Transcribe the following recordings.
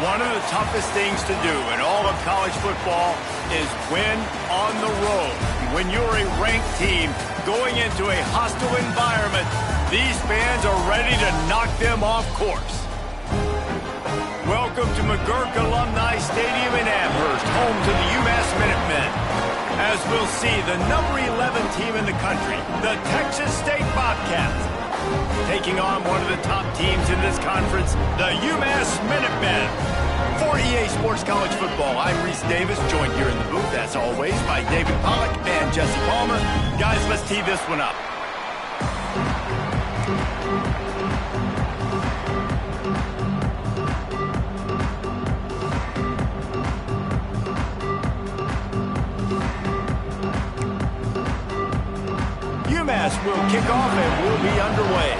One of the toughest things to do in all of college football is win on the road. When you're a ranked team going into a hostile environment, these fans are ready to knock them off course. Welcome to McGurk Alumni Stadium in Amherst, home to the UMass Minutemen. As we'll see, the number 11 team in the country, the Texas State Bobcats, taking on one of the top teams in this conference, the UMass Minutemen. For EA Sports College Football, I'm Reese Davis, joined here in the booth, as always, by David Pollack and Jesse Palmer. Guys, let's tee this one up. UMass will kick off and we'll be underway.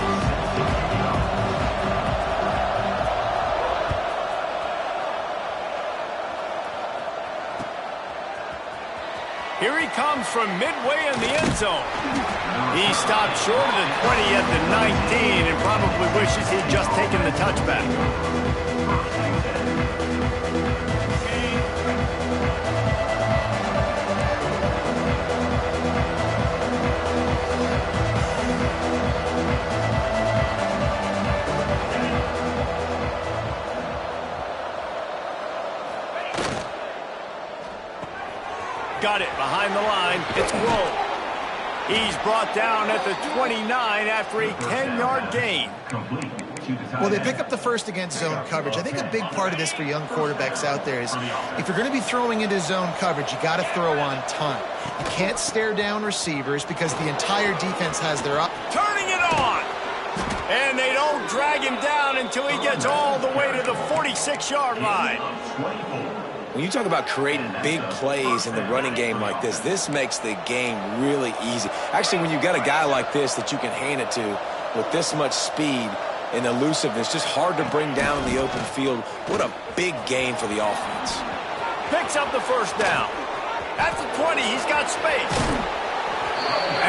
Here he comes from midway in the end zone. He stopped short of the 20 at the 19 and probably wishes he'd just taken the touchback. Got it behind the line. It's Roll. He's brought down at the 29 after a 10-yard gain. Well, they pick up the first against zone coverage. I think a big part of this for young quarterbacks out there is if you're going to be throwing into zone coverage, you got to throw on time. You can't stare down receivers because the entire defense has their up. Turning it on. And they don't drag him down until he gets all the way to the 46-yard line. When you talk about creating big plays in the running game like this makes the game really easy. Actually, when you've got a guy like this that you can hand it to with this much speed and elusiveness, just hard to bring down in the open field. What a big gain for the offense. Picks up the first down. At the 20, he's got space.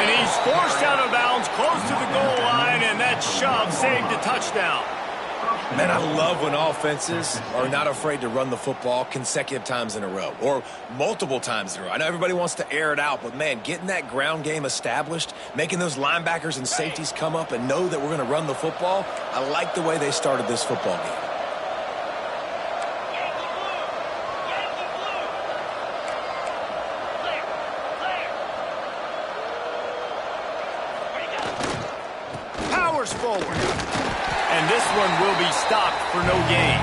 And he's forced out of bounds close to the goal line, and that shove saved a touchdown. Man, I love when offenses are not afraid to run the football consecutive times in a row or multiple times in a row. I know everybody wants to air it out, but, man, getting that ground game established, making those linebackers and safeties come up and know that we're going to run the football, I like the way they started this football game. Powers forward. And this one will be stopped for no gain.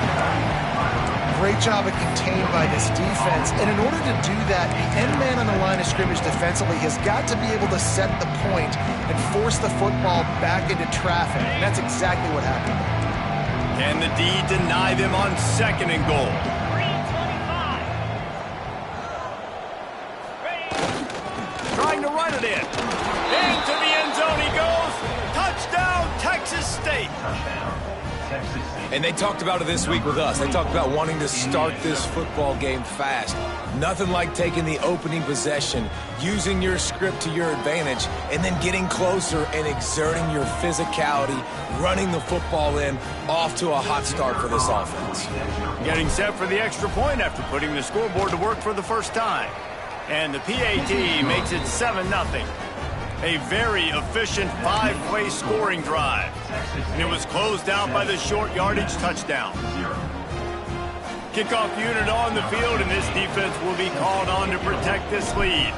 Great job of contained by this defense. And in order to do that, the end man on the line of scrimmage defensively has got to be able to set the point and force the football back into traffic. And that's exactly what happened. Can the D deny them on second and goal? Trying to run it in. Into the end zone he goes. Touchdown, Texas State. And they talked about it this week with us. They talked about wanting to start this football game fast. Nothing like taking the opening possession, using your script to your advantage, and then getting closer and exerting your physicality, running the football in, off to a hot start for this offense. Getting set for the extra point after putting the scoreboard to work for the first time. And the PAT makes it 7-0. A very efficient five-play scoring drive. And it was closed out by the short yardage touchdown. Kickoff unit on the field, and this defense will be called on to protect this lead.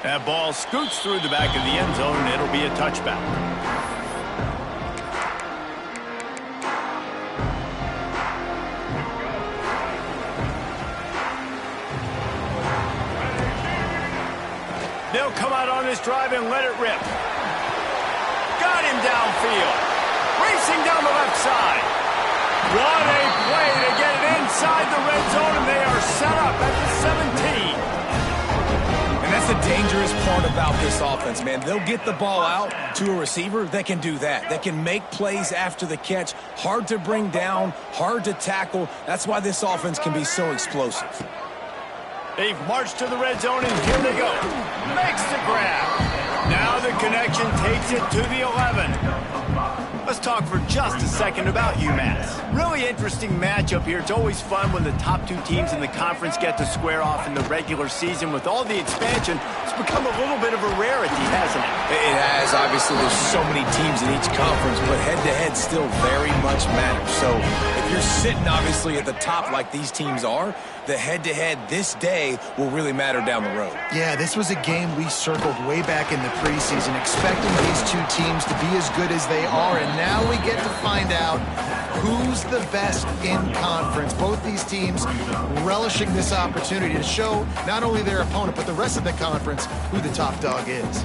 That ball scoots through the back of the end zone, and it'll be a touchback. They'll come out on this drive and let it rip. Got him downfield. Racing down the left side. What a play to get it inside the red zone, and they are set up at the 17. And that's the dangerous part about this offense, man. They'll get the ball out to a receiver. They can do that. They can make plays after the catch. Hard to bring down, hard to tackle. That's why this offense can be so explosive. They've marched to the red zone, and here they go. Makes the grab. Now the connection takes it to the 11. Let's talk for just a second about UMass. Really interesting matchup here. It's always fun when the top two teams in the conference get to square off in the regular season. With all the expansion, it's become a little bit of a rarity, hasn't it? It has. Obviously, there's so many teams in each conference, but head-to-head still very much matters. So if you're sitting, obviously, at the top like these teams are, the head-to-head this day will really matter down the road. Yeah, this was a game we circled way back in the preseason, expecting these two teams to be as good as they are, and now we get to find out who's the best in conference. Both these teams relishing this opportunity to show not only their opponent, but the rest of the conference who the top dog is.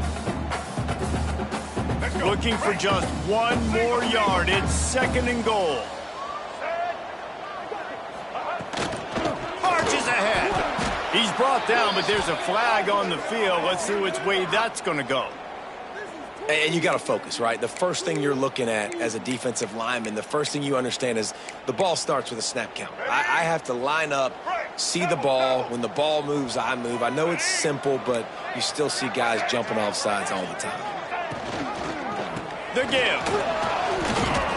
Looking for just one more yard. It's 2nd and goal. Marches ahead. He's brought down, but there's a flag on the field. Let's see which way that's going to go. And you got to focus, right? The first thing you're looking at as a defensive lineman, the first thing you understand is the ball starts with a snap count. I have to line up, see the ball. When the ball moves, I move. I know it's simple, but you still see guys jumping off sides all the time. The give.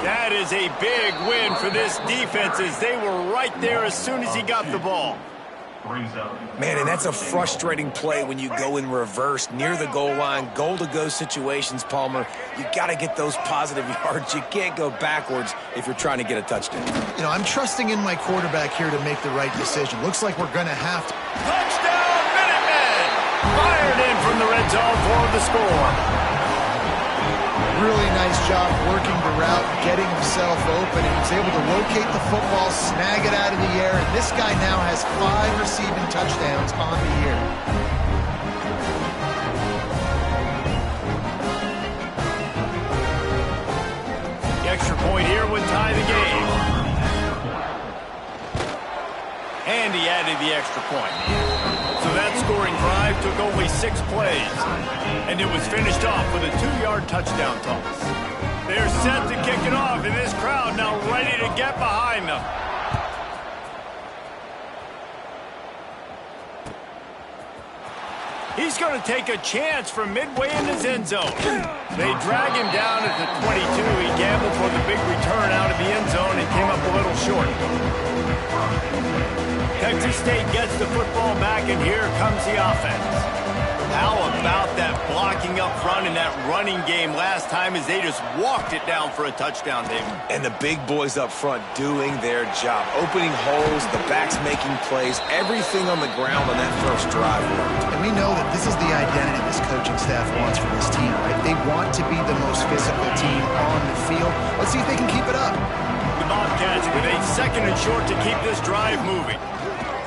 That is a big win for this defense as they were right there as soon as he got the ball. Man, and that's a frustrating play when you go in reverse near the goal line, goal-to-go situations, Palmer. You got to get those positive yards. You can't go backwards if you're trying to get a touchdown. You know, I'm trusting in my quarterback here to make the right decision. Looks like we're going to have to. Touchdown, Minutemen! Fired in from the red zone for the score. Really nice job working the route, getting himself open. He was able to locate the football, snag it out of the air, and this guy now has 5 receiving touchdowns on the year. The extra point here would tie the game. And he added the extra point. So that scoring drive took only 6 plays. And it was finished off with a 2-yard touchdown toss. They're set to kick it off, and this crowd now ready to get behind them. He's going to take a chance from midway in his end zone. They drag him down at the 22. He gambled for the big return out of the end zone and came up a little short. Texas State gets the football back, and here comes the offense. How about that blocking up front and that running game last time as they just walked it down for a touchdown, David? And the big boys up front doing their job. Opening holes, the backs making plays, everything on the ground on that first drive worked. And we know that this is the identity this coaching staff wants for this team, right? They want to be the most physical team on the field. Let's see if they can keep it up. The Bobcats with a 2nd and short to keep this drive moving.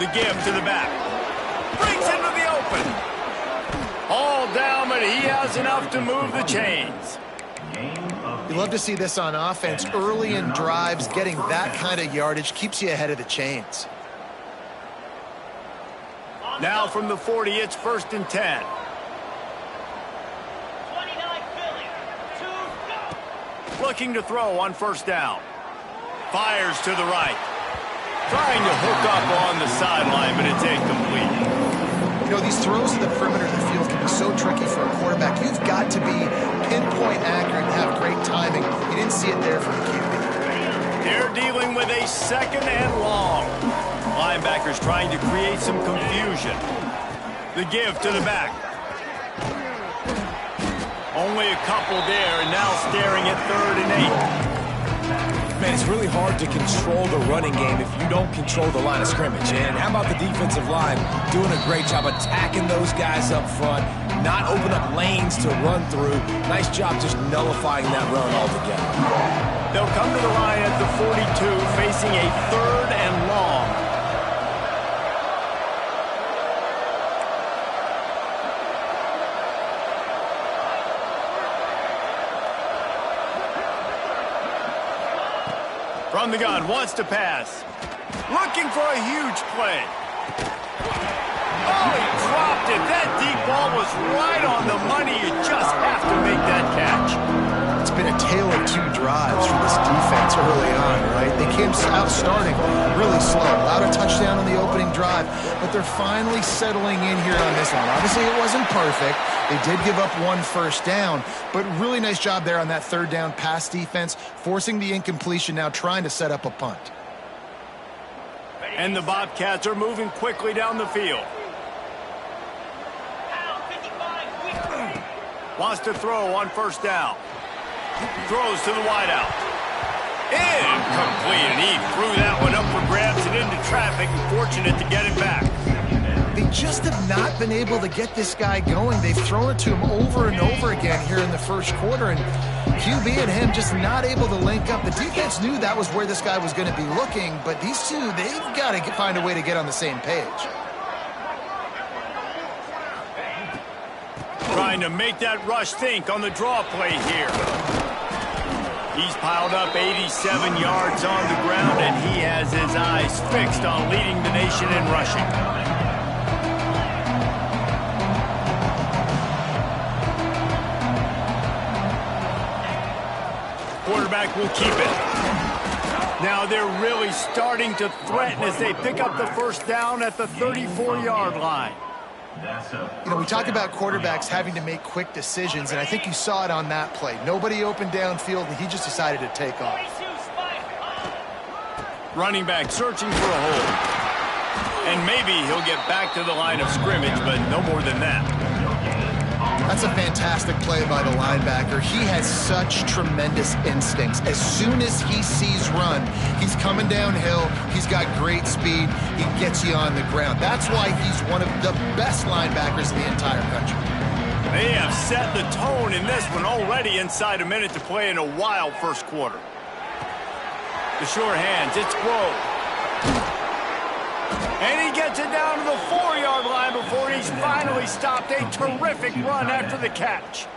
The give to the back. Brings into the open. All down, but he has enough to move the chains. You love to see this on offense. Early in drives, getting that kind of yardage keeps you ahead of the chains. Now from the 40, it's 1st and 10. Looking to throw on 1st down. Fires to the right. Trying to hook up on the sideline, but it's incomplete. You know, these throws to the perimeter of the field can be so tricky for a quarterback. You've got to be pinpoint accurate and have great timing. You didn't see it there from the QB. They're dealing with a 2nd and long. Linebackers trying to create some confusion. The give to the back. Only a couple there, and now staring at 3rd and 8. Man, it's really hard to control the running game if you don't control the line of scrimmage. And how about the defensive line doing a great job attacking those guys up front, not open up lanes to run through. Nice job just nullifying that run altogether. They'll come to the line at the 42, facing a 3rd and long. From the gun, wants to pass. Looking for a huge play. Oh, he dropped it. That deep ball was right on the money. You just have to make that catch. It's been a tale of two drives for this defense early on, right? They came out starting really slow, allowed a touchdown on the opening drive, but they're finally settling in here on this one. Obviously, it wasn't perfect. They did give up one first down, but really nice job there on that third down pass defense, forcing the incompletion, now trying to set up a punt. And the Bobcats are moving quickly down the field. Wants to throw on first down. Throws to the wideout. Incomplete, and he threw that one up for grabs and into traffic, and fortunate to get it back. They just have not been able to get this guy going. They've thrown it to him over and over again here in the first quarter, and QB and him just not able to link up. The defense knew that was where this guy was going to be looking, but these two, they've got to find a way to get on the same page. Trying to make that rush think on the draw play here. He's piled up 87 yards on the ground, and he has his eyes fixed on leading the nation in rushing. Quarterback will keep it. Now they're really starting to threaten as they pick up the first down at the 34-yard line. You know, we talk about quarterbacks having to make quick decisions, and I think you saw it on that play. Nobody opened downfield, and he just decided to take off. Running back searching for a hole. And maybe he'll get back to the line of scrimmage, but no more than that. That's a fantastic play by the linebacker. He has such tremendous instincts. As soon as he sees run, he's coming downhill. He's got great speed. He gets you on the ground. That's why he's one of the best linebackers in the entire country. They have set the tone in this one already inside a minute to play in a wild first quarter. The short hands, it's Grove. And he gets it down to the 4-yard line before he's finally stopped. A terrific run after the catch.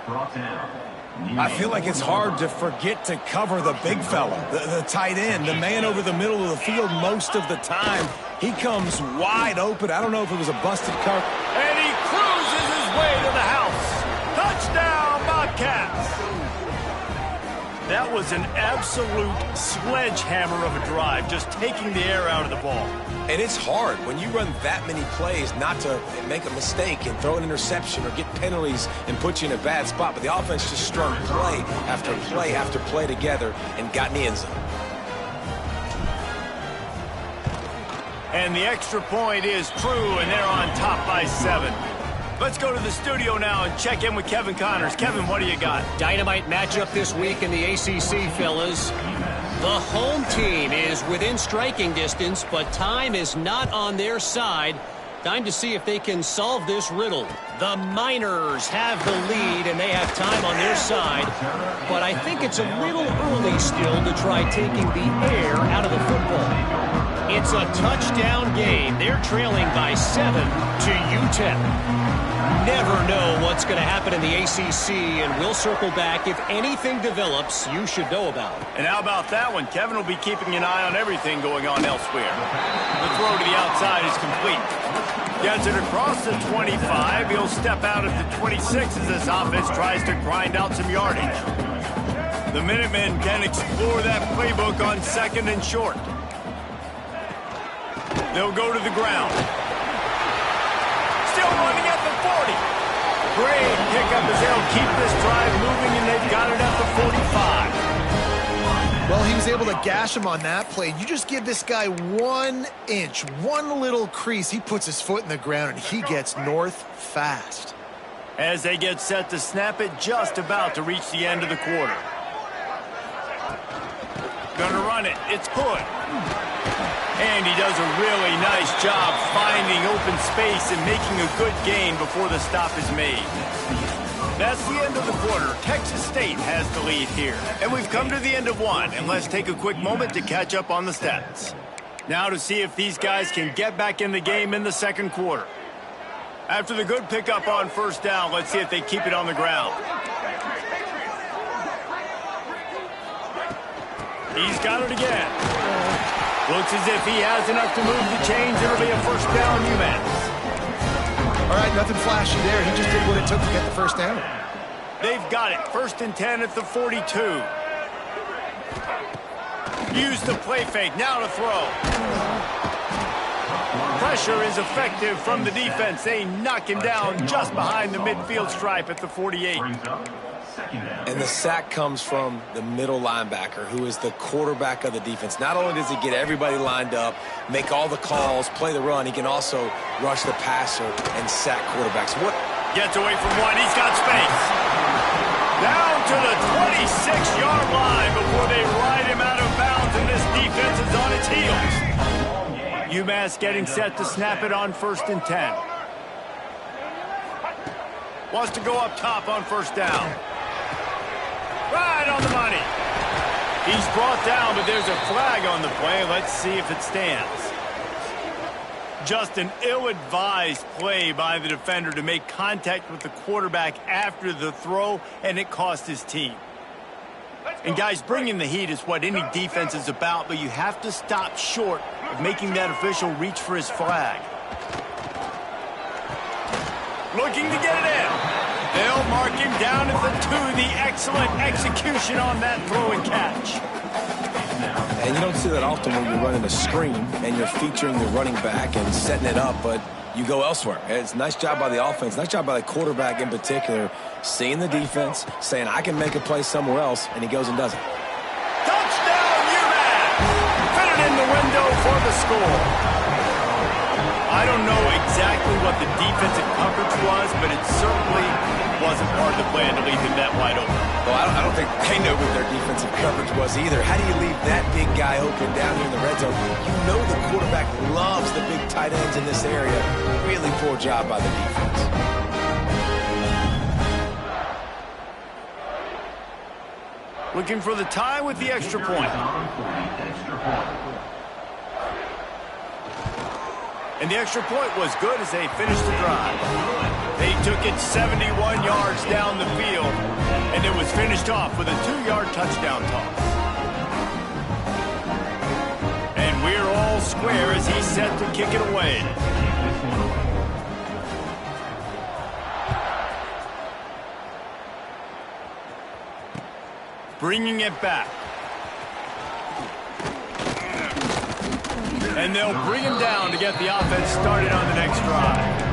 I feel like it's hard to forget to cover the big fella, the tight end, the man over the middle of the field most of the time. He comes wide open. I don't know if it was a busted cover. And he cruises his way to the house. Touchdown, Bobcats. That was an absolute sledgehammer of a drive, just taking the air out of the ball. And it's hard when you run that many plays not to make a mistake and throw an interception or get penalties and put you in a bad spot. But the offense just strung play after play after play together and got in the end zone. And the extra point is true, and they're on top by 7. Let's go to the studio now and check in with Kevin Connors. Kevin, what do you got? Dynamite matchup this week in the ACC, fellas. The home team is within striking distance, but time is not on their side. Time to see if they can solve this riddle. The Miners have the lead, and they have time on their side. But I think it's a little early still to try taking the air out of the football. It's a touchdown game. They're trailing by 7 to UTEP. Never know what's going to happen in the ACC, and we'll circle back if anything develops you should know about. And how about that one? Kevin will be keeping an eye on everything going on elsewhere. The throw to the outside is complete. Gets it across the 25. He'll step out at the 26 as this offense tries to grind out some yardage. The Minutemen can explore that playbook on 2nd and short. They'll go to the ground. Still running at the 40. Great pickup as they'll keep this drive moving, and they've got it at the 45. Well, he was able to gash him on that play. You just give this guy 1 inch, one little crease, he puts his foot in the ground, and he gets north fast. As they get set to snap it, just about to reach the end of the quarter. Gonna run it. It's Hood. And he does a really nice job finding open space and making a good gain before the stop is made. That's the end of the quarter. Texas State has the lead here. And we've come to the end of one, and let's take a quick moment to catch up on the stats. Now to see if these guys can get back in the game in the second quarter. After the good pickup on first down, let's see if they keep it on the ground. He's got it again. Looks as if he has enough to move the chains. It'll be a first down, UMass. All right, nothing flashy there. He just did what it took to get the first down. They've got it. 1st and 10 at the 42. Use the play fake. Now to throw. Pressure is effective from the defense. They knock him down just behind the midfield stripe at the 48. And the sack comes from the middle linebacker, who is the quarterback of the defense. Not only does he get everybody lined up, make all the calls, play the run, he can also rush the passer and sack quarterbacks. What? Gets away from one. He's got space. Down to the 26-yard line before they ride him out of bounds, and this defense is on its heels. UMass getting set to snap it on 1st and 10. Wants to go up top on 1st down. Right on the money. He's brought down, but there's a flag on the play. Let's see if it stands. Just an ill-advised play by the defender to make contact with the quarterback after the throw, and it cost his team. And guys, bringing the heat is what any defense is about, but you have to stop short of making that official reach for his flag. Looking to get it in. They'll mark him down at the 2. The excellent execution on that throw and catch. And you don't see that often when you're running a screen and you're featuring the running back and setting it up, but you go elsewhere. It's a nice job by the offense, nice job by the quarterback in particular, seeing the defense, saying, I can make a play somewhere else, and he goes and does it. Touchdown, UMass! Fit it in the window for the score. I don't know exactly what the defensive coverage was, but it certainly wasn't part of the plan to leave him that wide open. Well, I don't think they know what their defensive coverage was either. How do you leave that big guy open down here in the red zone? You know the quarterback loves the big tight ends in this area. Really poor job by the defense. Looking for the tie with the extra point. And the extra point was good as they finished the drive. They took it 71 yards down the field, and it was finished off with a 2-yard touchdown toss. And we're all square as he's set to kick it away. Bringing it back. And they'll bring him down to get the offense started on the next drive.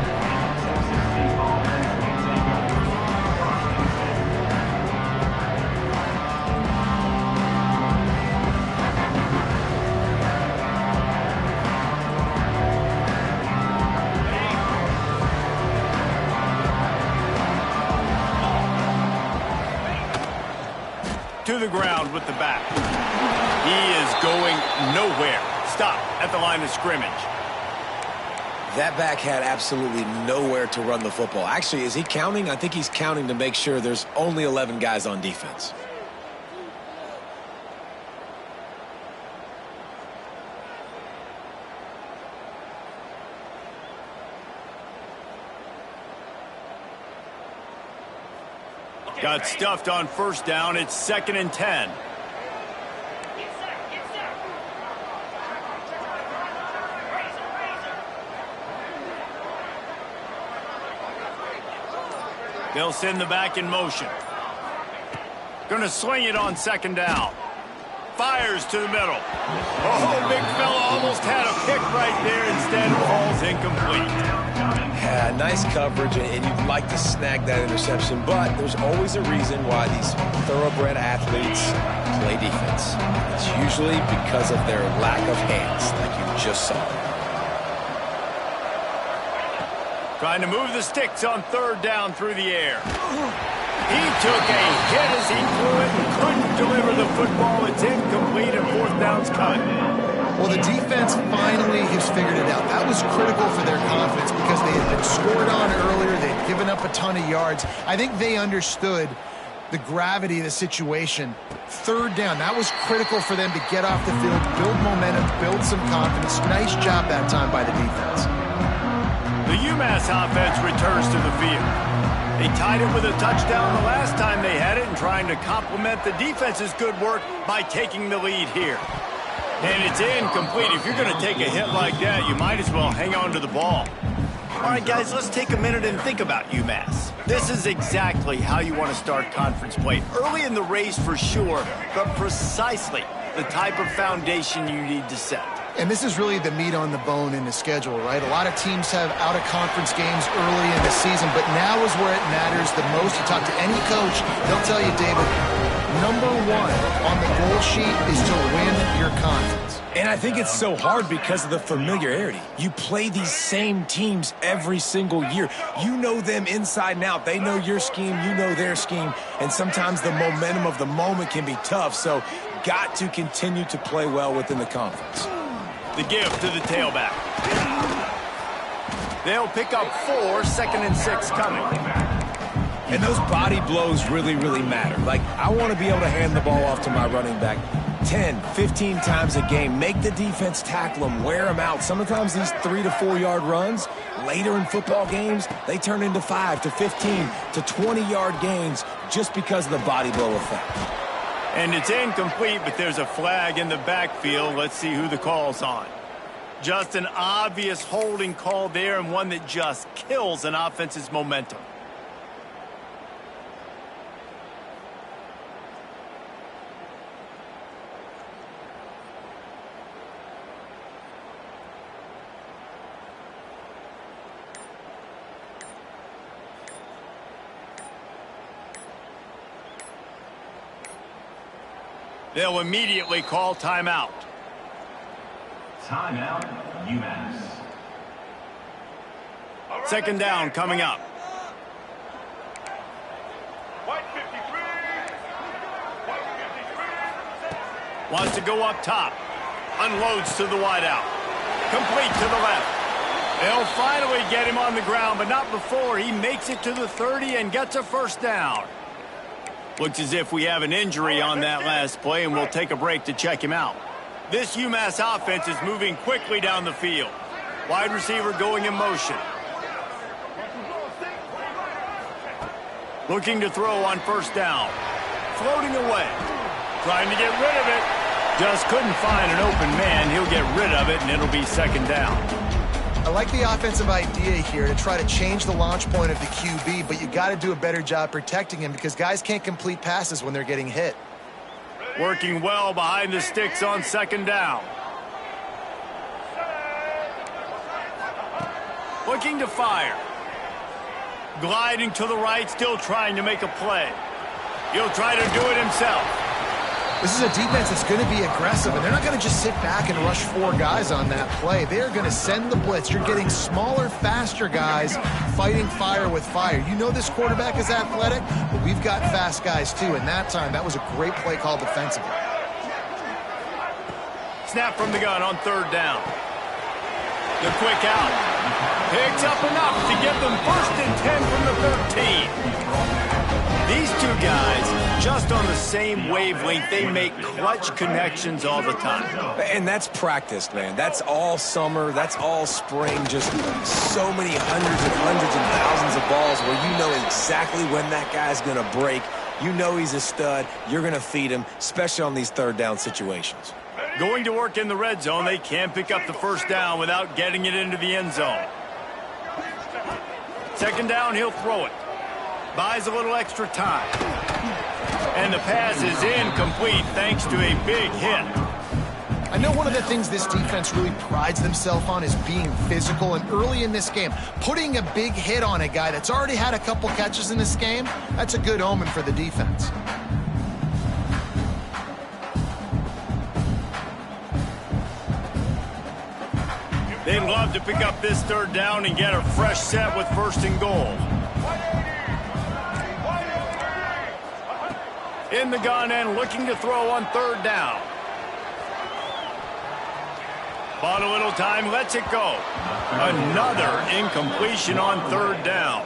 To the ground with the back. He is going nowhere. Stop at the line of scrimmage. That back had absolutely nowhere to run the football. Actually, is he counting? I think he's counting to make sure there's only 11 guys on defense. Got stuffed on 1st down. It's 2nd and 10. They'll send the back in motion. Gonna swing it on 2nd down. Fires to the middle. Oh, big fella almost had a pick right there. Instead, it falls incomplete. Yeah, nice coverage, and you'd like to snag that interception, but there's always a reason why these thoroughbred athletes play defense. It's usually because of their lack of hands, like you just saw. Trying to move the sticks on 3rd down through the air. He took a hit as he threw it and couldn't deliver the football. It's incomplete and 4th down's cut. Well, the defense finally has figured it out. That was critical for their confidence because they had been scored on earlier. They'd given up a ton of yards. I think they understood the gravity of the situation. 3rd down, that was critical for them to get off the field, build momentum, build some confidence. Nice job that time by the defense. The UMass offense returns to the field. They tied it with a touchdown the last time they had it and trying to complement the defense's good work by taking the lead here. And it's incomplete. If you're going to take a hit like that, you might as well hang on to the ball. All right, guys, let's take a minute and think about UMass. This is exactly how you want to start conference play. Early in the race for sure, but precisely the type of foundation you need to set. And this is really the meat on the bone in the schedule, right? A lot of teams have out-of-conference games early in the season, but now is where it matters the most. You talk to any coach, they'll tell you, David, number one on the goal sheet is to win your conference. And I think it's so hard because of the familiarity. You play these same teams every single year. You know them inside and out. They know your scheme, you know their scheme, and sometimes the momentum of the moment can be tough, so got to continue to play well within the conference. The give to the tailback. They'll pick up 4, 2nd and 6 coming. And those body blows really, really matter. Like, I want to be able to hand the ball off to my running back 10, 15 times a game. Make the defense tackle them, wear them out. Sometimes these 3 to 4 yard runs, later in football games, they turn into 5 to 15 to 20 yard gains just because of the body blow effect. And it's incomplete, but there's a flag in the backfield. Let's see who the call's on. Just an obvious holding call there, and one that just kills an offense's momentum. They'll immediately call timeout. Timeout, UMass. 2nd down coming up. Wants to go up top. Unloads to the wideout. Complete to the left. They'll finally get him on the ground, but not before he makes it to the 30 and gets a 1st down. Looks as if we have an injury on that last play, and we'll take a break to check him out. This UMass offense is moving quickly down the field. Wide receiver going in motion. Looking to throw on 1st down. Floating away. Trying to get rid of it. Just couldn't find an open man. He'll get rid of it, and it'll be 2nd down. I like the offensive idea here to try to change the launch point of the QB, but you got to do a better job protecting him because guys can't complete passes when they're getting hit. Working well behind the sticks on 2nd down. Looking to fire. Gliding to the right, still trying to make a play. He'll try to do it himself. This is a defense that's going to be aggressive, and they're not going to just sit back and rush 4 guys on that play. They're going to send the blitz. You're getting smaller, faster guys fighting fire with fire. You know this quarterback is athletic, but we've got fast guys too, and that time, that was a great play call defensively. Snap from the gun on 3rd down. The quick out. Picks up enough to get them 1st and 10 from the 13. These 2 guys, just on the same wavelength, they make clutch connections all the time. And that's practiced, man. That's all summer. That's all spring. Just so many hundreds and thousands of balls where you know exactly when that guy's going to break. You know he's a stud. You're going to feed him, especially on these 3rd down situations. Going to work in the red zone. They can't pick up the 1st down without getting it into the end zone. 2nd down, he'll throw it. Buys a little extra time. And the pass is incomplete thanks to a big hit. I know one of the things this defense really prides themselves on is being physical, and early in this game, putting a big hit on a guy that's already had a couple catches in this game, that's a good omen for the defense. They'd love to pick up this 3rd down and get a fresh set with 1st and goal. In the gun and looking to throw on 3rd down. Bought a little time, lets it go. Another incompletion on 3rd down.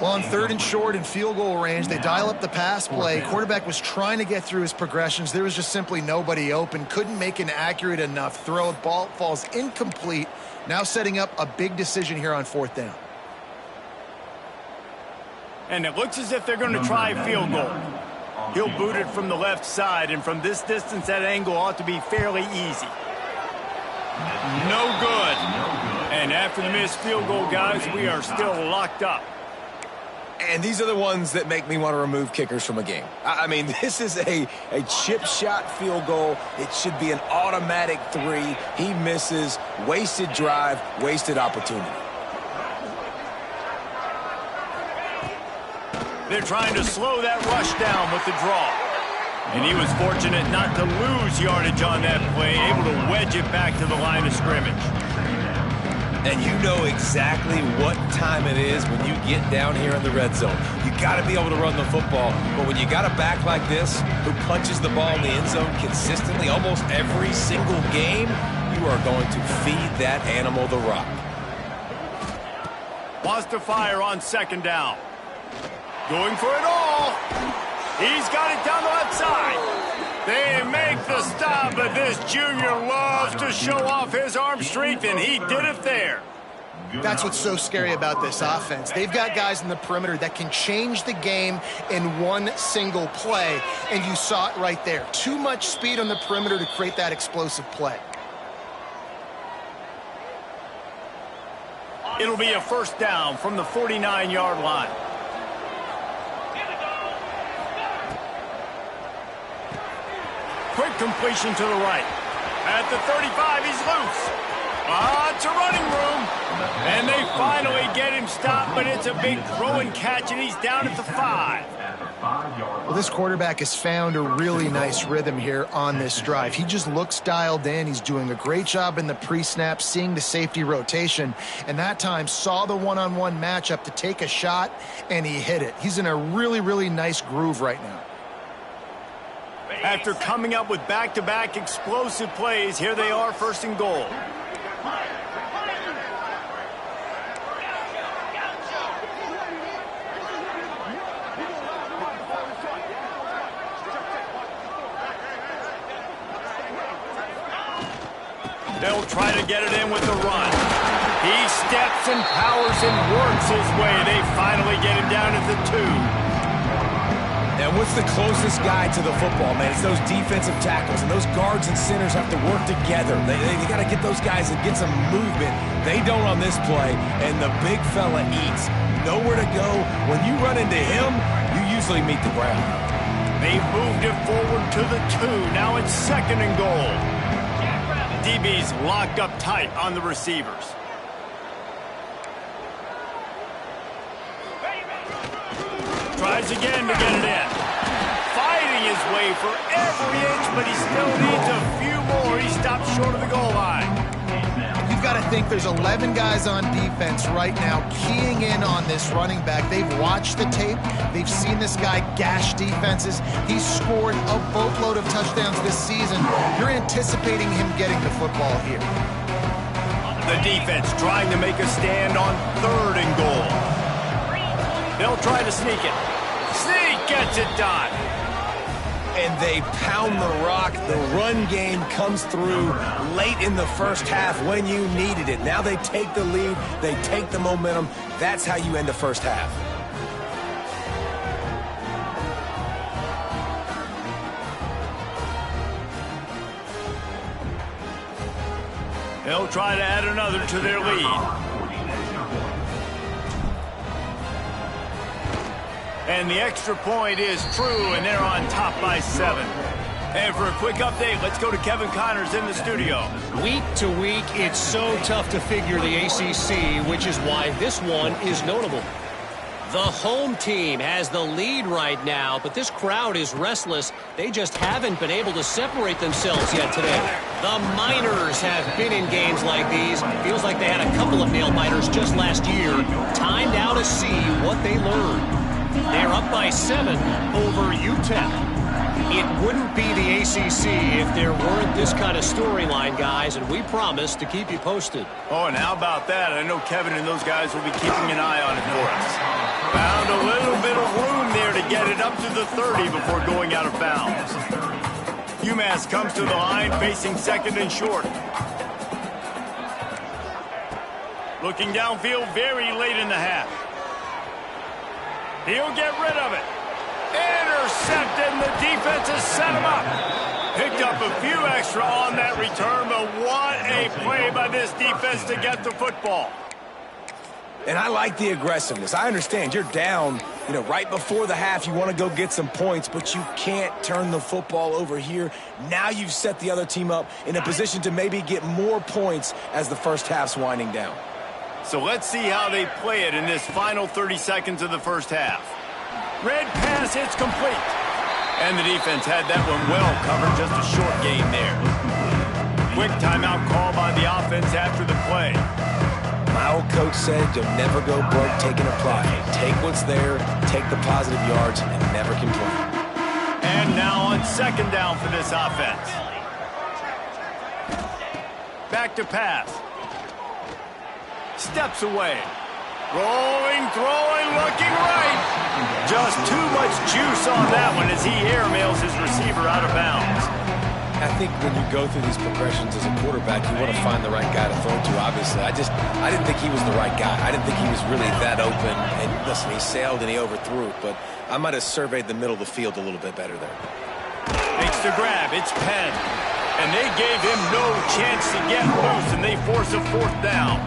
Well, on 3rd and short in field goal range, they dial up the pass play. Quarterback was trying to get through his progressions. There was just simply nobody open. Couldn't make an accurate enough throw. Ball falls incomplete. Now setting up a big decision here on 4th down. And it looks as if they're going to try field goal. He'll boot it from the left side, and from this distance, that angle ought to be fairly easy. No good. And And after the missed field goal, guys, we are still locked up. And these are the ones that make me want to remove kickers from a game. I mean, this is a chip shot field goal. It should be an automatic 3. He misses. Wasted drive, wasted opportunity. They're trying to slow that rush down with the draw. And he was fortunate not to lose yardage on that play, able to wedge it back to the line of scrimmage. And you know exactly what time it is when you get down here in the red zone. You got to be able to run the football, but when you got a back like this who punches the ball in the end zone consistently almost every single game, you are going to feed that animal the rock. Wants to fire on second down. Going for it all. He's got it down the left side. They make the stop, but this junior loves to show off his arm strength, and he did it there. That's what's so scary about this offense. They've got guys in the perimeter that can change the game in one single play, and you saw it right there. Too much speed on the perimeter to create that explosive play. It'll be a first down from the 49-yard line. Quick completion to the right. At the 35, he's loose. It's a running room. And they finally get him stopped, but it's a big throw and catch, and he's down at the 5. Well, this quarterback has found a really nice rhythm here on this drive. He just looks dialed in. He's doing a great job in the pre-snap, seeing the safety rotation, and that time saw the one-on-one matchup to take a shot, and he hit it. He's in a really, really nice groove right now. After coming up with back-to-back explosive plays, here they are, first and goal. They'll try to get it in with the run. He steps and powers and works his way. They finally get him down at the 2. And what's the closest guy to the football, man? It's those defensive tackles, and those guards and centers have to work together. They got to get those guys and get some movement. They don't on this play, and the big fella eats. Nowhere to go. When you run into him, you usually meet the ground. They've moved it forward to the 2. Now it's second and goal. DB's locked up tight on the receivers. Tries again to get it in. Fighting his way for every inch, but he still needs a few more. He stops short of the goal line. You've got to think there's 11 guys on defense right now keying in on this running back. They've watched the tape. They've seen this guy gash defenses. He's scored a boatload of touchdowns this season. You're anticipating him getting the football here. The defense trying to make a stand on third and goal. They'll try to sneak it. Sneak gets it done. And they pound the rock. The run game comes through late in the first half when you needed it. Now they take the lead. They take the momentum. That's how you end the first half. They'll try to add another to their lead. And the extra point is true, and they're on top by 7. And for a quick update, let's go to Kevin Connors in the studio. Week to week, it's so tough to figure the ACC, which is why this one is notable. The home team has the lead right now, but this crowd is restless. They just haven't been able to separate themselves yet today. The Miners have been in games like these. Feels like they had a couple of nail-biters just last year. Time now to see what they learned. They're up by 7 over UTEP. It wouldn't be the ACC if there weren't this kind of storyline, guys, and we promise to keep you posted. Oh, and how about that? I know Kevin and those guys will be keeping an eye on it for us. Found a little bit of room there to get it up to the 30 before going out of bounds. UMass comes to the line facing second and short. Looking downfield very late in the half. He'll get rid of it. Intercepted, and the defense has set him up. Picked up a few extra on that return, but what a play by this defense to get the football. And I like the aggressiveness. I understand you're down, right before the half. You want to go get some points, but you can't turn the football over here. Now you've set the other team up in a position to maybe get more points as the first half's winding down. So let's see how they play it in this final 30 seconds of the first half. Red pass, it's complete. And the defense had that one well covered, just a short game there. Quick timeout call by the offense after the play. My old coach said you'll never go broke taking a play. Take what's there, take the positive yards, and never complain. And now on second down for this offense. Back to pass. Steps away. Rolling, throwing, looking right. Just too much juice on that one as he airmails his receiver out of bounds. I think when you go through these progressions as a quarterback, you want to find the right guy to throw to, obviously. I didn't think he was the right guy. I didn't think he was really that open. And listen, he sailed and he overthrew it, but I might have surveyed the middle of the field a little bit better there. Makes the grab. It's Penn. And they gave him no chance to get loose, and they force a fourth down.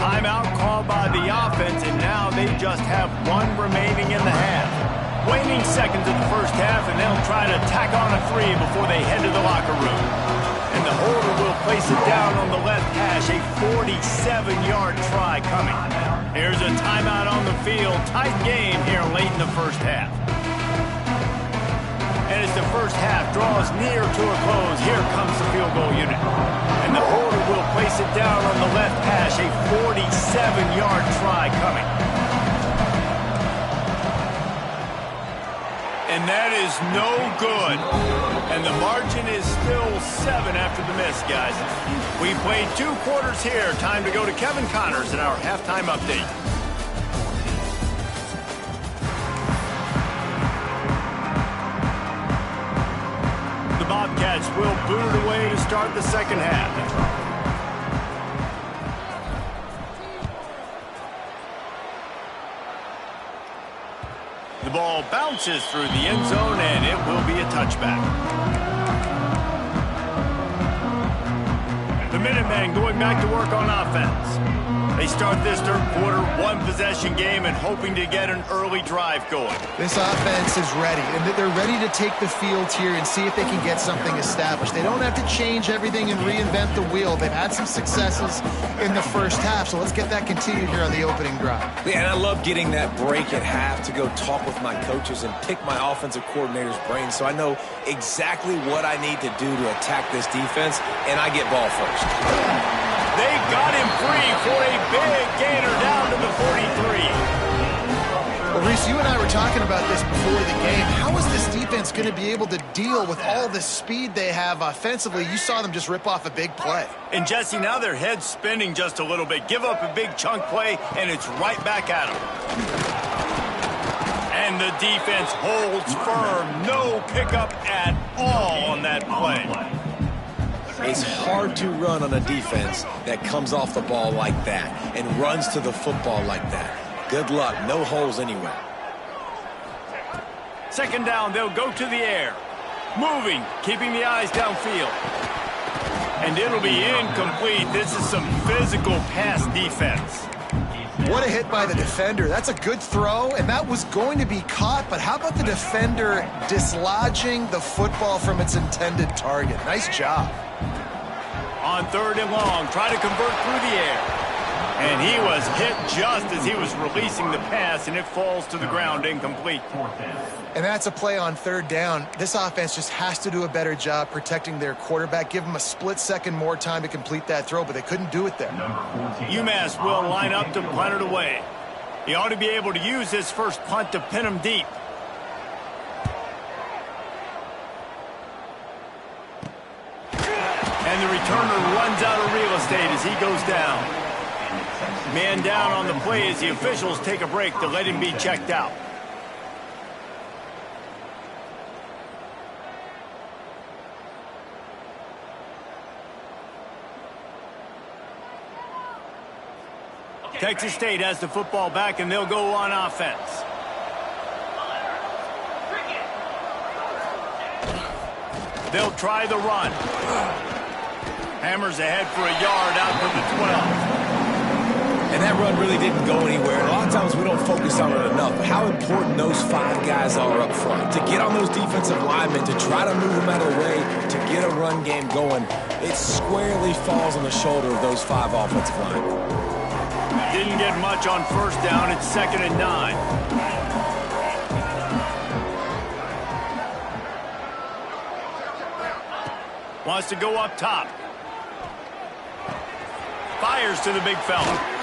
Timeout called by the offense, and now they just have one remaining in the half. Waning seconds of the first half, and they'll try to tack on a three before they head to the locker room. And the holder will place it down on the left hash, a 47-yard try coming. Here's a timeout on the field. Tight game here late in the first half. And as the first half draws near to a close, here comes the field goal unit. And the holder will place it down on the left hash, a 47-yard try coming. And that is no good. And the margin is still 7 after the miss, guys. We played 2 quarters here. Time to go to Kevin Connors in our halftime update. The Bobcats will boot it away to start the second half. The ball bounces through the end zone, and it will be a touchback. The Minutemen going back to work on offense. They start this third quarter, one-possession game, and hoping to get an early drive going. This offense is ready, and they're ready to take the field here and see if they can get something established. They don't have to change everything and reinvent the wheel. They've had some successes in the first half, so let's get that continued here on the opening drive. Yeah, and I love getting that break at half to go talk with my coaches and pick my offensive coordinator's brain so I know exactly what I need to do to attack this defense, and I get ball first. They got him free for a big gainer down to the 43. Well, Reese, you and I were talking about this before the game. How is this defense going to be able to deal with all the speed they have offensively? You saw them just rip off a big play. And, Jesse, now their head's spinning just a little bit. Give up a big chunk play, and it's right back at them. And the defense holds firm. No pickup at all on that play. It's hard to run on a defense that comes off the ball like that and runs to the football like that. Good luck. No holes anywhere. Second down, they'll go to the air. Moving, keeping the eyes downfield. And it'll be incomplete. This is some physical pass defense. What a hit by the defender. That's a good throw, and that was going to be caught, but how about the defender dislodging the football from its intended target? Nice job. On third and long, try to convert through the air. And he was hit just as he was releasing the pass, and it falls to the ground incomplete. And that's a play on third down. This offense just has to do a better job protecting their quarterback. Give them a split second more time to complete that throw, but they couldn't do it there. UMass will line up to punt it away. He ought to be able to use his first punt to pin him deep. And the returner runs out of real estate as he goes down. Man down on the play as the officials take a break to let him be checked out. Texas State has the football back, and they'll go on offense. They'll try the run. Hammers ahead for a yard out to the 12. And that run really didn't go anywhere. A lot of times we don't focus on it enough, but how important those 5 guys are up front. To get on those defensive linemen, to try to move them out of the way, to get a run game going, it squarely falls on the shoulder of those 5 offensive linemen. Didn't get much on first down. It's 2nd and 9. Wants to go up top. Fires to the big fella.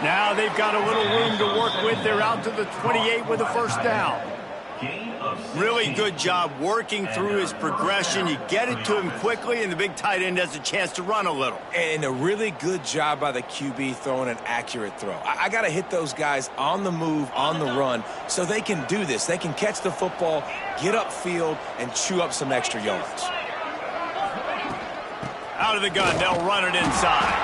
Now they've got a little room to work with. They're out to the 28 with a first down. Really good job working through his progression. You get it to him quickly, and the big tight end has a chance to run a little. And a really good job by the QB throwing an accurate throw. I got to hit those guys on the move, on the run, so they can do this. They can catch the football, get upfield, and chew up some extra yards. Out of the gun, they'll run it inside.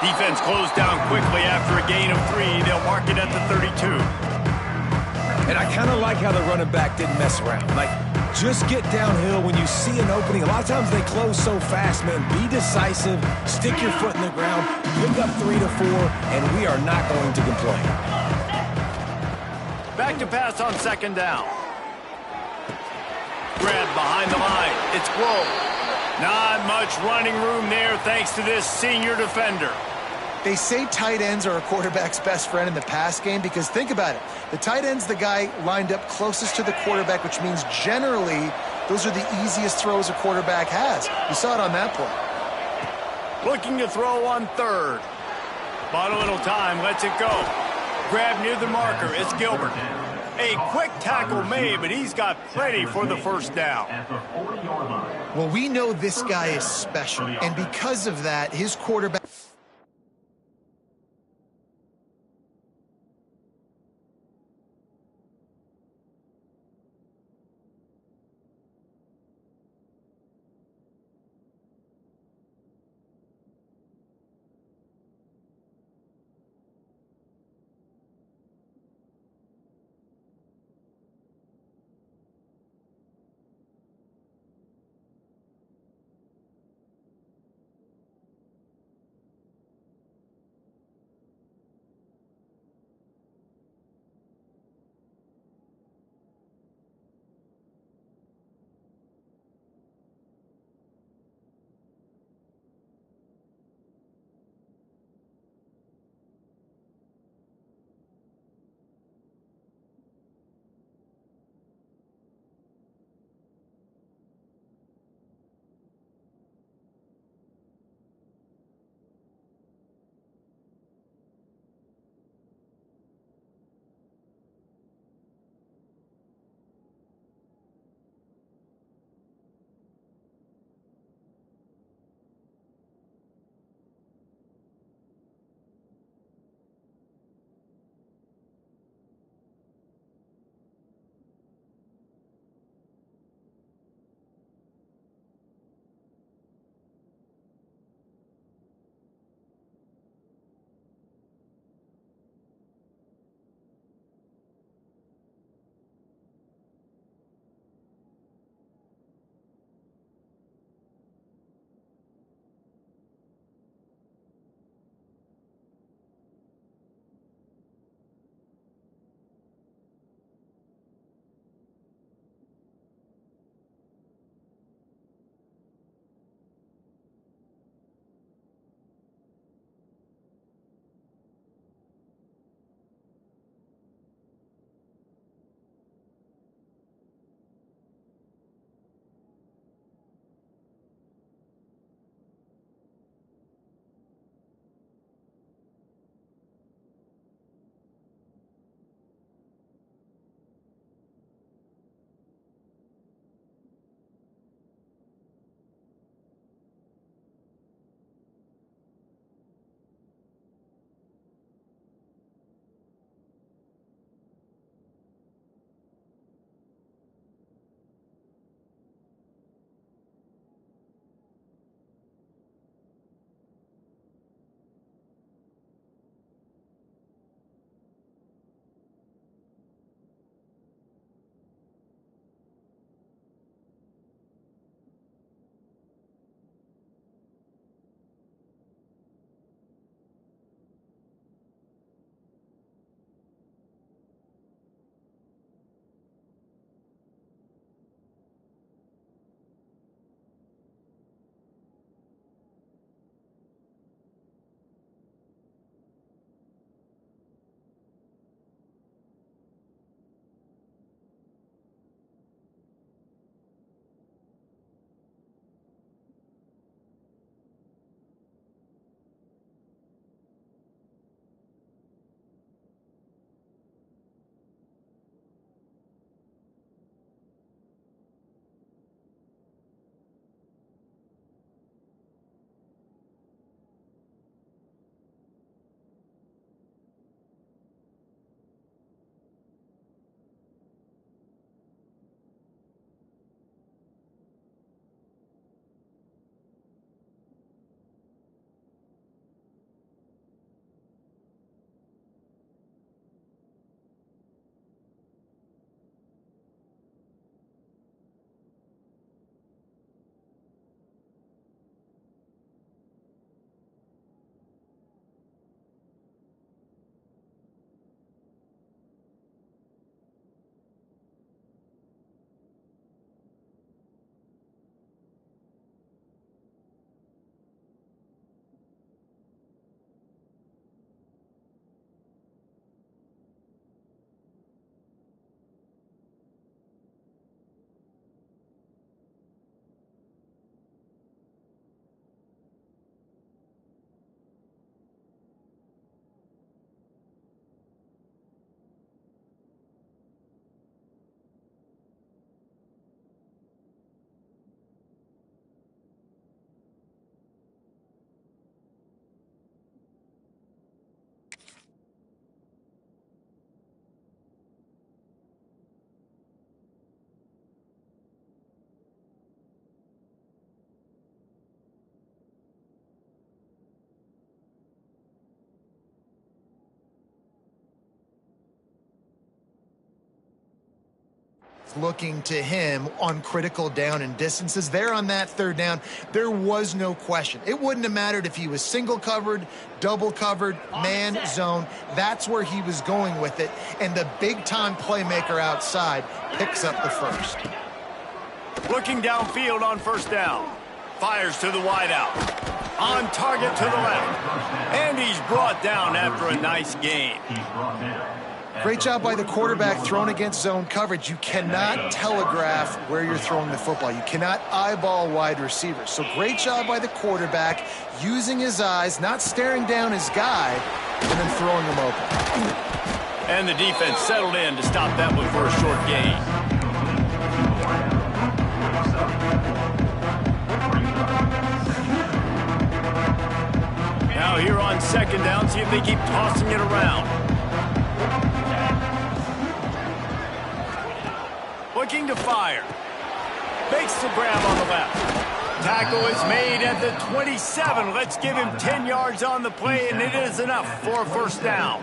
Defense closed down quickly after a gain of 3. They'll mark it at the 32. And I kind of like how the running back didn't mess around. Like, just get downhill when you see an opening. A lot of times they close so fast, man. Be decisive, stick your foot in the ground, pick up 3 to 4, and we are not going to complain. Back to pass on 2nd down. Grab behind the line. It's Grove. Not much running room there thanks to this senior defender. They say tight ends are a quarterback's best friend in the pass game because think about it. The tight end's the guy lined up closest to the quarterback, which means generally those are the easiest throws a quarterback has. You saw it on that play. Looking to throw on 3rd. Bought a little time, lets it go. Grab near the marker, it's Gilbert. A quick tackle made, but he's got plenty for the first down. Well, we know this guy is special, and because of that, his quarterback... looking to him on critical down and distances. There on that third down, there was no question. It wouldn't have mattered if he was single covered, double covered, man, zone. That's where he was going with it. And the big-time playmaker outside picks up the first. Looking downfield on first down. Fires to the wideout. On target to the left. And he's brought down after a nice gain. Great job by the quarterback thrown against zone coverage. You cannot telegraph where you're throwing the football. You cannot eyeball wide receivers. So great job by the quarterback using his eyes, not staring down his guy, and then throwing him open. And the defense settled in to stop that one for a short gain. Now here on second down, see if they keep tossing it around. Looking to fire. Makes the grab on the left. Tackle is made at the 27. Let's give him 10 yards on the play, and it is enough for a first down.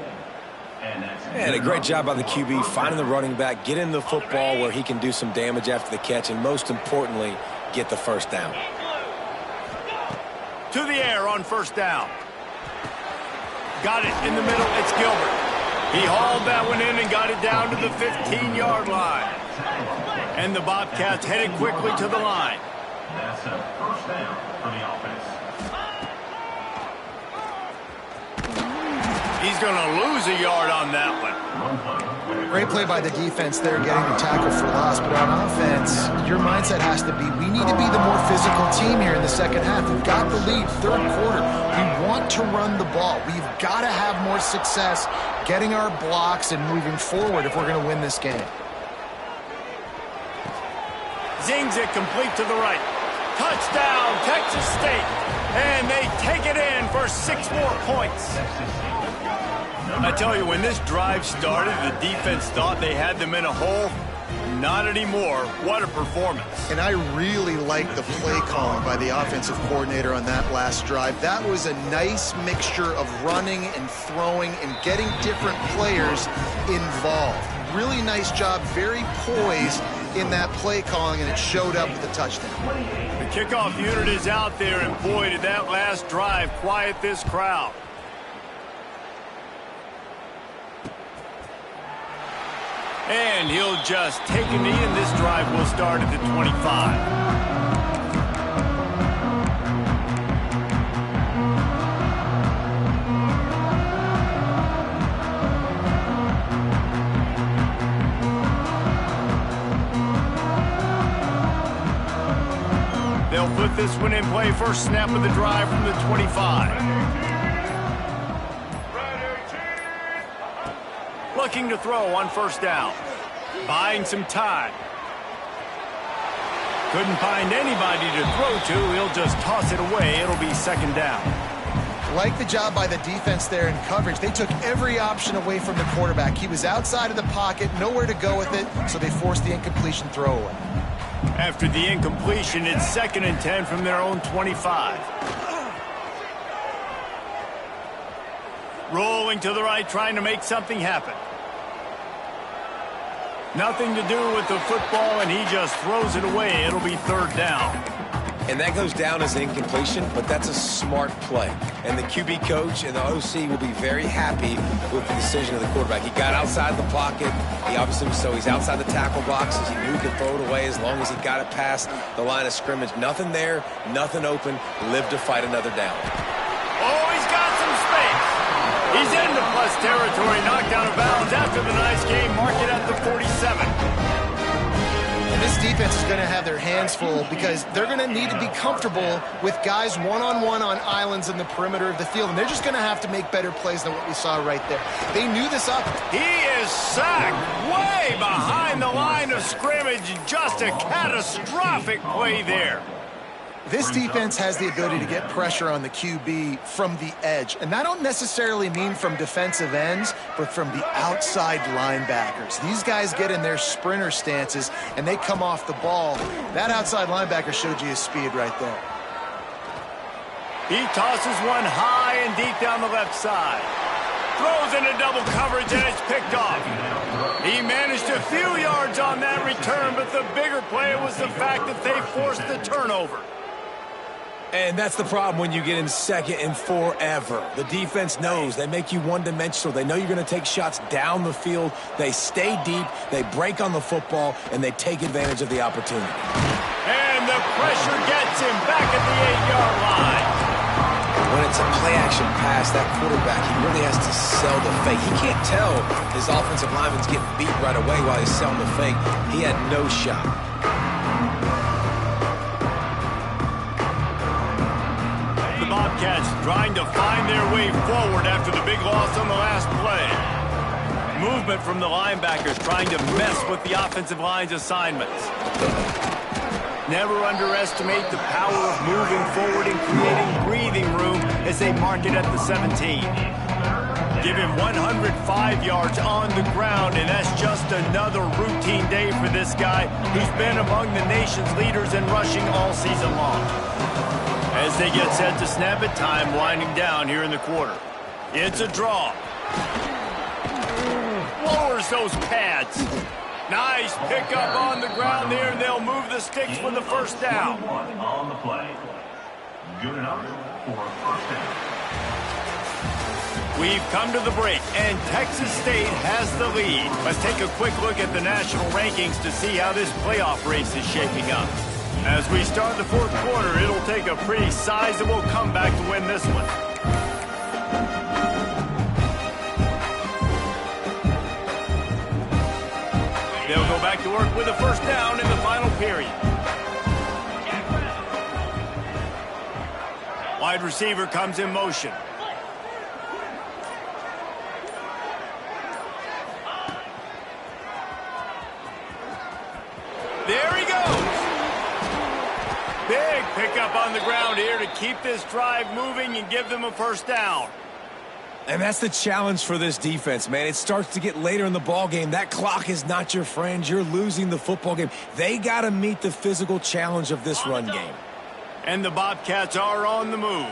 And a great job by the QB finding the running back, getting the football where he can do some damage after the catch, and most importantly, get the first down. To the air on first down. Got it in the middle. It's Gilbert. He hauled that one in and got it down to the 15-yard line. And the Bobcats headed quickly to the line. That's a first down for the offense. He's going to lose a yard on that one. Great play by the defense there, getting the tackle for loss. But on offense, your mindset has to be, we need to be the more physical team here in the second half. We've got the lead, third quarter. We want to run the ball. We've got to have more success getting our blocks and moving forward if we're going to win this game. Zings it complete to the right. Touchdown, Texas State. And they take it in for 6 more points. I tell you, when this drive started, the defense thought they had them in a hole. Not anymore. What a performance. And I really like the play calling by the offensive coordinator on that last drive. That was a nice mixture of running and throwing and getting different players involved. Really nice job, very poised in that play calling, and it showed up with a touchdown. The kickoff unit is out there, and boy, did that last drive quiet this crowd. And he'll just take a knee, and this drive will start at the 25. They'll put this one in play. First snap of the drive from the 25. Looking to throw on first down. Buying some time. Couldn't find anybody to throw to. He'll just toss it away. It'll be second down. Like the job by the defense there in coverage. They took every option away from the quarterback. He was outside of the pocket, nowhere to go with it, so they forced the incompletion throwaway. After the incompletion, it's 2nd and 10 from their own 25. Rolling to the right, trying to make something happen. Nothing to do with the football, and he just throws it away. It'll be third down. And that goes down as an incompletion, but that's a smart play. And the QB coach and the OC will be very happy with the decision of the quarterback. He got outside the pocket. He obviously, so he's outside the tackle boxes. He knew he could throw it away as long as he got it past the line of scrimmage. Nothing there, nothing open. Live to fight another down. Oh, he's got some space. He's into plus territory, knocked out of bounds after the nice game. Mark it at the 47. And this defense is going to have their hands full because they're going to need to be comfortable with guys one-on-one on islands in the perimeter of the field. And they're just going to have to make better plays than what we saw right there. They knew this up. He is sacked way behind the line of scrimmage. Just a catastrophic play there. This defense has the ability to get pressure on the QB from the edge. And I don't necessarily mean from defensive ends, but from the outside linebackers. These guys get in their sprinter stances, and they come off the ball. That outside linebacker showed you his speed right there. He tosses one high and deep down the left side. Throws into double coverage, and it's picked off. He managed to a few yards on that return, but the bigger play was the fact that they forced the turnover. And that's the problem when you get in second and forever. The defense knows. They make you one-dimensional. They know you're going to take shots down the field. They stay deep, they break on the football, and they take advantage of the opportunity. And the pressure gets him back at the 8-yard line. When it's a play-action pass, that quarterback, he really has to sell the fake. He can't tell his offensive lineman's getting beat right away while he's selling the fake. He had no shot. The Bobcats trying to find their way forward after the big loss on the last play. Movement from the linebackers trying to mess with the offensive line's assignments. Never underestimate the power of moving forward and creating breathing room as they mark it at the 17. Give him 105 yards on the ground, and that's just another routine day for this guy who's been among the nation's leaders in rushing all season long. As they get set to snap it, time winding down here in the quarter. It's a draw. Lowers those pads. Nice pickup on the ground there, and they'll move the sticks for the first down. On the play. Good enough for a first down. We've come to the break, and Texas State has the lead. Let's take a quick look at the national rankings to see how this playoff race is shaping up. As we start the fourth quarter, it'll take a pretty sizable comeback to win this one. They'll go back to work with a first down in the final period. Wide receiver comes in motion. There he goes. Big pickup on the ground here to keep this drive moving and give them a first down. And that's the challenge for this defense, man. It starts to get later in the ball game. That clock is not your friend. You're losing the football game. They got to meet the physical challenge of this run game. And the Bobcats are on the move.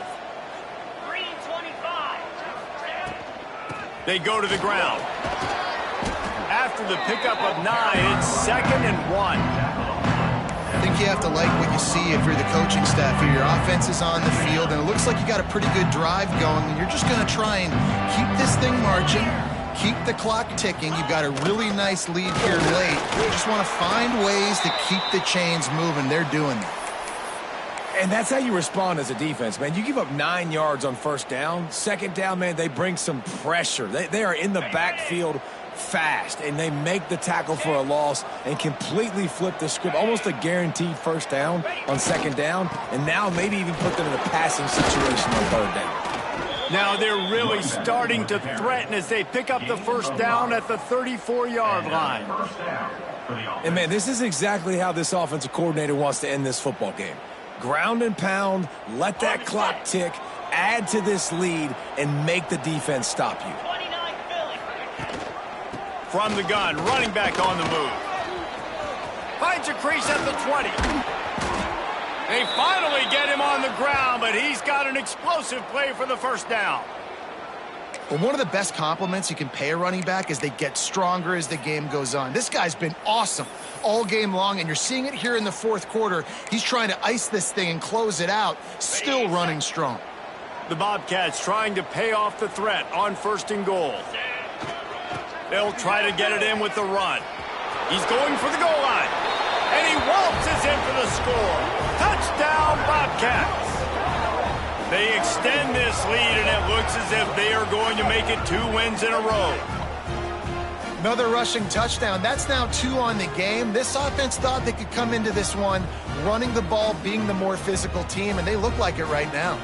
325. They go to the ground. After the pickup of 9, it's 2nd and 1. I think you have to like what you see if you're the coaching staff here. Your offense is on the field, and it looks like you got a pretty good drive going, and you're just going to try and keep this thing marching, keep the clock ticking. You've got a really nice lead here late. You just want to find ways to keep the chains moving. They're doing that. And that's how you respond as a defense, man. You give up 9 yards on first down. Second down, man, they bring some pressure. They are in the backfield fast, and they make the tackle for a loss and completely flip the script. Almost a guaranteed first down on second down, and now maybe even put them in a passing situation on third down. Now they're really starting to threaten as they pick up the first down at the 34-yard line. And, man, this is exactly how this offensive coordinator wants to end this football game. Ground and pound, let that clock tick, add to this lead, and make the defense stop you. From the gun, running back on the move. Finds a crease at the 20. They finally get him on the ground, but he's got an explosive play for the first down. Well, one of the best compliments you can pay a running back is they get stronger as the game goes on. This guy's been awesome all game long, and you're seeing it here in the fourth quarter. He's trying to ice this thing and close it out, still running strong. The Bobcats trying to pay off the threat on 1st and goal. They'll try to get it in with the run. He's going for the goal line. And he waltzes in for the score. Touchdown, Bobcats. They extend this lead, and it looks as if they are going to make it 2 wins in a row. Another rushing touchdown. That's now 2 on the game. This offense thought they could come into this one running the ball, being the more physical team, and they look like it right now.